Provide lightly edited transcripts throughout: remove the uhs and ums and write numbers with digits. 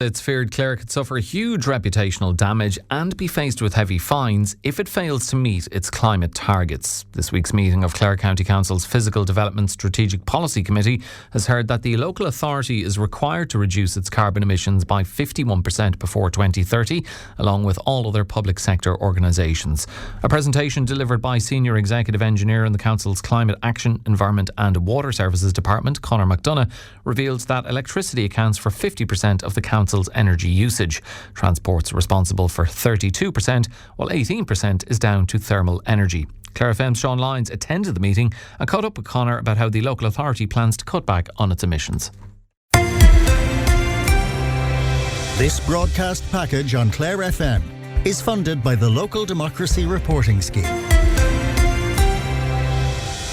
It's feared Clare could suffer huge reputational damage and be faced with heavy fines if it fails to meet its climate targets. This week's meeting of Clare County Council's Physical Development Strategic Policy Committee has heard that the local authority is required to reduce its carbon emissions by 51% before 2030, along with all other public sector organisations. A presentation delivered by Senior Executive Engineer in the Council's Climate Action, Environment and Water Services Department, Conor McDonagh, reveals that electricity accounts for 50% of the Council's energy usage. Transport's responsible for 32%, while 18% is down to thermal energy. Clare FM's Seán Lyons attended the meeting and caught up with Conor about how the local authority plans to cut back on its emissions. This broadcast package on Clare FM is funded by the Local Democracy Reporting Scheme.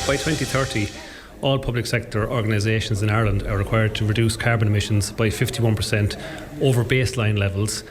By 2030, all public sector organisations in Ireland are required to reduce carbon emissions by 51% over baseline levels,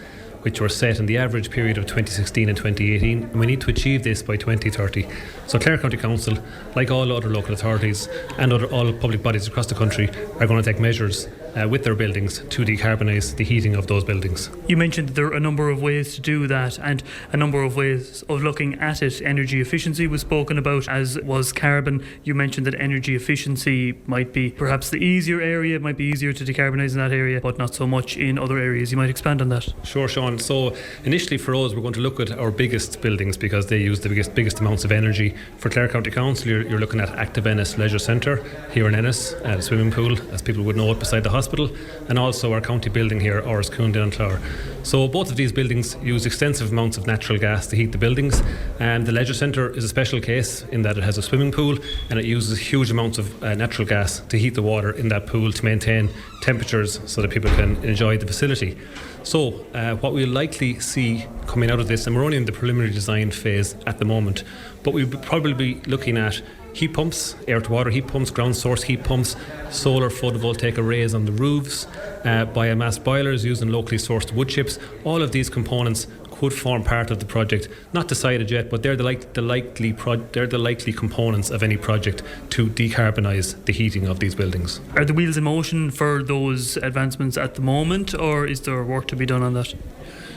which were set in the average period of 2016 and 2018, and we need to achieve this by 2030. So Clare County Council, like all other local authorities and all public bodies across the country, are going to take measures with their buildings to decarbonise the heating of those buildings. You mentioned that there are a number of ways to do that and a number of ways of looking at it. Energy efficiency was spoken about, as was carbon. You mentioned that energy efficiency might be perhaps the easier area, it might be easier to decarbonise in that area, but not so much in other areas. You might expand on that. Sure, Seán. So initially for us, we're going to look at our biggest buildings because they use the biggest amounts of energy. For Clare County Council, you're looking at Active Ennis Leisure Centre here in Ennis, a swimming pool, as people would know it, beside the hospital, and also our county building here, Ours Coonday and Clare. So both of these buildings use extensive amounts of natural gas to heat the buildings, and the Leisure Centre is a special case in that it has a swimming pool and it uses huge amounts of natural gas to heat the water in that pool to maintain temperatures so that people can enjoy the facility. So what we'll likely see coming out of this, and we're only in the preliminary design phase at the moment, but we'll probably be looking at heat pumps, air-to-water heat pumps, ground source heat pumps, solar photovoltaic arrays on the roofs, biomass boilers using locally sourced wood chips. All of these components could form part of the project. Not decided yet, but they're the likely components of any project to decarbonise the heating of these buildings. Are the wheels in motion for those advancements at the moment, or is there work to be done on that?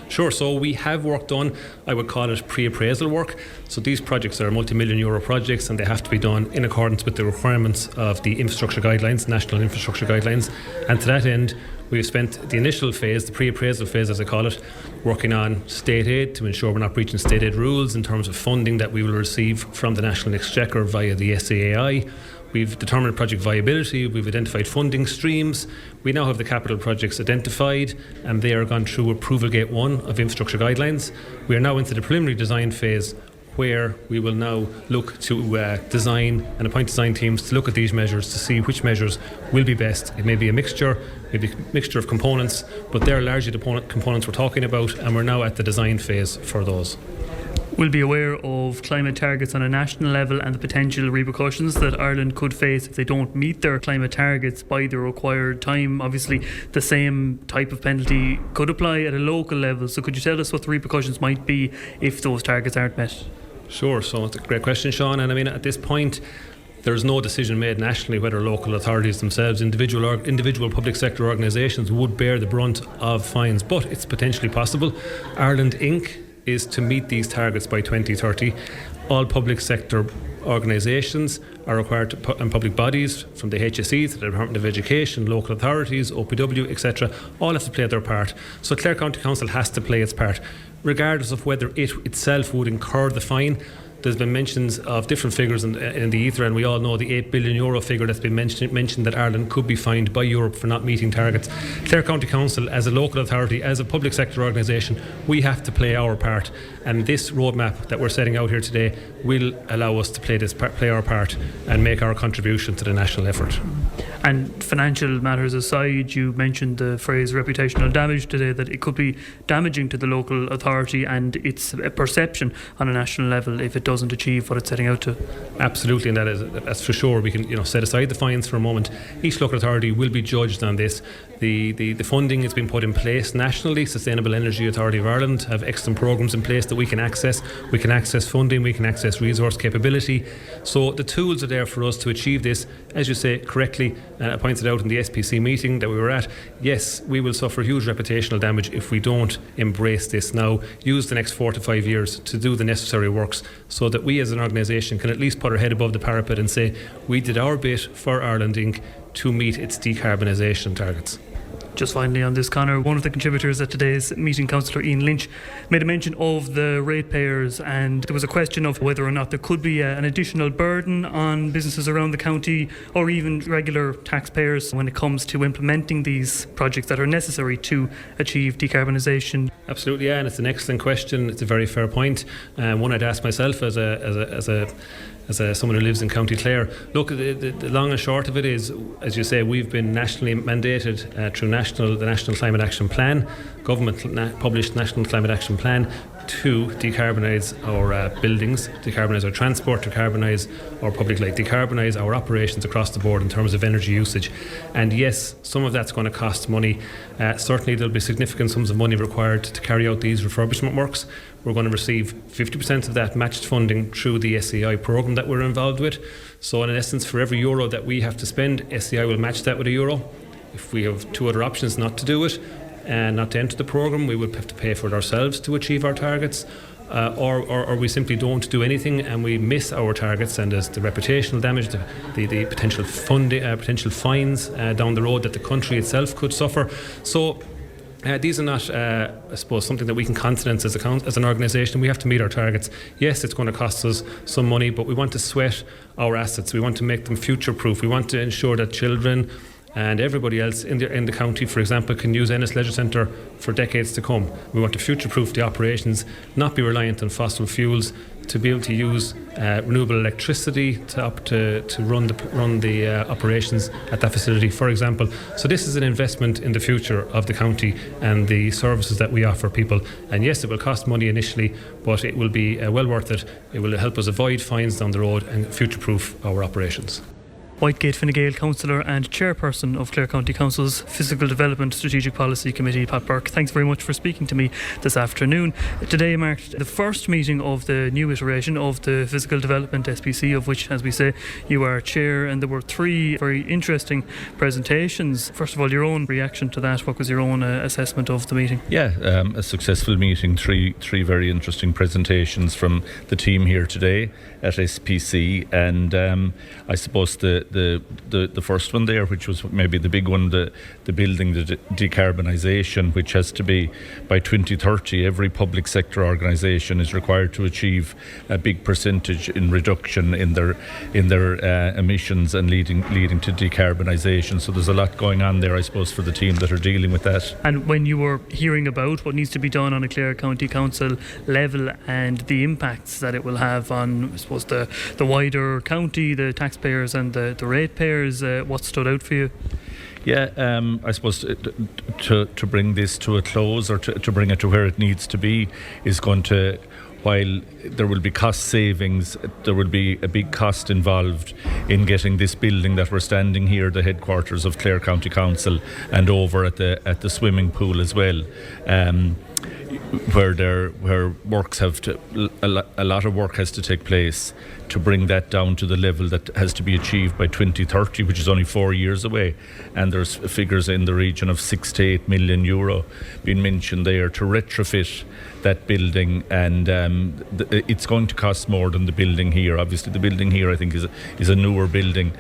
Sure, so we have work done. I would call it pre-appraisal work. So these projects are multi-million euro projects and they have to be done in accordance with the requirements of the infrastructure guidelines, national infrastructure guidelines. And to that end, we've spent the initial phase, the pre-appraisal phase as I call it, working on state aid to ensure we're not breaching state aid rules in terms of funding that we will receive from the National Exchequer via the SAAI. We've determined project viability, we've identified funding streams, we now have the capital projects identified and they are gone through approval gate 1 of infrastructure guidelines. We are now into the preliminary design phase where we will now look to design and appoint design teams to look at these measures to see which measures will be best. It may be a mixture of components, but they're largely the components we're talking about, and we're now at the design phase for those. We'll be aware of climate targets on a national level and the potential repercussions that Ireland could face if they don't meet their climate targets by the required time. Obviously, the same type of penalty could apply at a local level. So could you tell us what the repercussions might be if those targets aren't met? Sure, so it's a great question, Seán. And I mean, at this point, there's no decision made nationally whether local authorities themselves, individual public sector organisations would bear the brunt of fines, but it's potentially possible. Ireland Inc. is to meet these targets by 2030. All public sector organisations are required to, and public bodies from the HSE to the Department of Education, local authorities, OPW, etc., all have to play their part. So Clare County Council has to play its part, regardless of whether it itself would incur the fine. There's been mentions of different figures in the ether, and we all know the €8 billion figure that's been mentioned that Ireland could be fined by Europe for not meeting targets. Clare County Council, as a local authority, as a public sector organisation, we have to play our part, and this roadmap that we're setting out here today will allow us to play our part and make our contribution to the national effort. And financial matters aside, you mentioned the phrase reputational damage today, that it could be damaging to the local authority and its perception on a national level if it doesn't achieve what it's setting out to. Absolutely, and that's for sure. We can set aside the fines for a moment. Each local authority will be judged on this. The funding has been put in place nationally. Sustainable Energy Authority of Ireland have excellent programmes in place that we can access. We can access funding, we can access resource capability. So the tools are there for us to achieve this, as you say correctly, I pointed out in the SPC meeting that we were at, yes, we will suffer huge reputational damage if we don't embrace this now, use the next 4 to 5 years to do the necessary works so that we as an organisation can at least put our head above the parapet and say we did our bit for Ireland Inc. to meet its decarbonisation targets. Just finally on this, Conor, one of the contributors at today's meeting, Councillor Ian Lynch, made a mention of the ratepayers, and there was a question of whether or not there could be an additional burden on businesses around the county or even regular taxpayers when it comes to implementing these projects that are necessary to achieve decarbonisation. Absolutely, yeah, and it's an excellent question. It's a very fair point. One I'd ask myself as someone who lives in County Clare. Look, the long and short of it is, as you say, we've been nationally mandated through the National Climate Action Plan, government published National Climate Action Plan, to decarbonise our buildings, decarbonise our transport, decarbonise our public life, decarbonise our operations across the board in terms of energy usage. And yes, some of that's going to cost money. Certainly there'll be significant sums of money required to carry out these refurbishment works. We're going to receive 50% of that matched funding through the SEI programme that we're involved with. So in essence, for every euro that we have to spend, SEI will match that with €1. If we have two other options not to do it, and not to enter the programme, we would have to pay for it ourselves to achieve our targets, or we simply don't do anything and we miss our targets, and there's the reputational damage, the potential funding, potential fines down the road that the country itself could suffer. So these are not, I suppose, something that we can countenance as an organisation. We have to meet our targets. Yes, it's going to cost us some money, but we want to sweat our assets. We want to make them future-proof. We want to ensure that children and everybody else in the county, for example, can use Ennis Leisure Centre for decades to come. We want to future-proof the operations, not be reliant on fossil fuels, to be able to use renewable electricity to run the operations at that facility, for example. So this is an investment in the future of the county and the services that we offer people. And yes, it will cost money initially, but it will be well worth it. It will help us avoid fines down the road and future-proof our operations. Whitegate Fine Gael councillor and chairperson of Clare County Council's Physical Development Strategic Policy Committee, Pat Burke. Thanks very much for speaking to me this afternoon. Today marked the first meeting of the new iteration of the Physical Development SPC, of which, as we say, you are chair, and there were 3 very interesting presentations. First of all, your own reaction to that. What was your own assessment of the meeting? Yeah, a successful meeting. Three very interesting presentations from the team here today at SPC, and I suppose the first one there, which was maybe the big one, the building, the decarbonisation, which has to be by 2030. Every public sector organisation is required to achieve a big percentage in reduction in their emissions and leading to decarbonisation. So there's a lot going on there, I suppose, for the team that are dealing with that. And when you were hearing about what needs to be done on a Clare County Council level and the impacts that it will have on, I suppose, the wider county, the taxpayers and the ratepayers, what stood out for you? Yeah, I suppose to bring this to a close, or to bring it to where it needs to be, is going to, while there will be cost savings, there will be a big cost involved in getting this building that we're standing here, the headquarters of Clare County Council, and over at the swimming pool as well. Where works have to, a lot of work has to take place to bring that down to the level that has to be achieved by 2030, which is only 4 years away. And there's figures in the region of €6 to 8 million being mentioned there to retrofit that building, and it's going to cost more than the building here. Obviously, the building here, I think, is a newer building,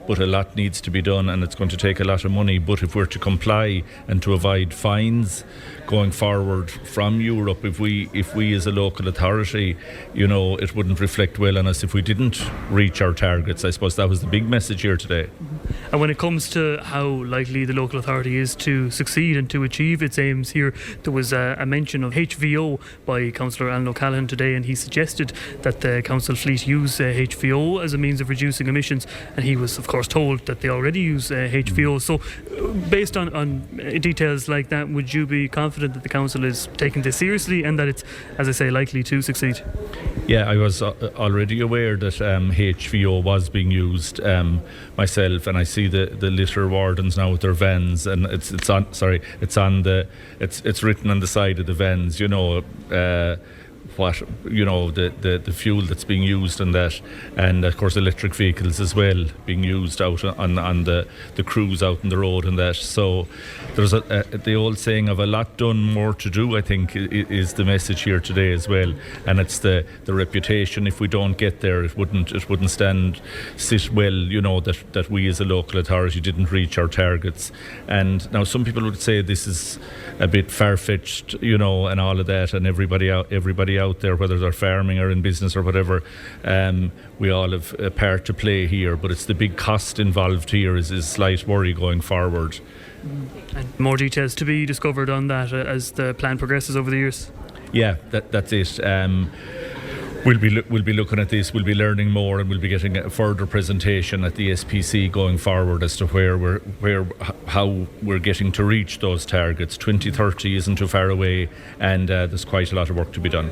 but a lot needs to be done, and it's going to take a lot of money. But if we're to comply and to avoid fines going forward from Europe, if we as a local authority, it wouldn't reflect well on us if we didn't reach our targets. I suppose that was the big message here today. And when it comes to how likely the local authority is to succeed and to achieve its aims here, there was a mention of HVO by Councillor Alan O'Callaghan today, and he suggested that the council fleet use HVO as a means of reducing emissions, and he was of course told that they already use HVO. So based on details like that, would you be confident that the council is taking this seriously and that it's, as I say, likely to succeed? Yeah, I was already aware that HVO was being used myself, and I see the litter wardens now with their vans, and it's written on the side of the vans, what the fuel that's being used in that, and of course electric vehicles as well being used out on the crews out on the road and that. So there's the old saying of a lot done, more to do, I think is the message here today as well. And it's the reputation. If we don't get there, it wouldn't sit well, that we as a local authority didn't reach our targets. And now some people would say this is a bit far-fetched, and all of that, and everybody out there, whether they're farming or in business or whatever, we all have a part to play here, but it's the big cost involved here is slight worry going forward. And more details to be discovered on that as the plan progresses over the years. Yeah, that's it. We'll be looking at this. We'll be learning more, and we'll be getting a further presentation at the SPC going forward as to how we're getting to reach those targets. 2030 isn't too far away, and there's quite a lot of work to be done.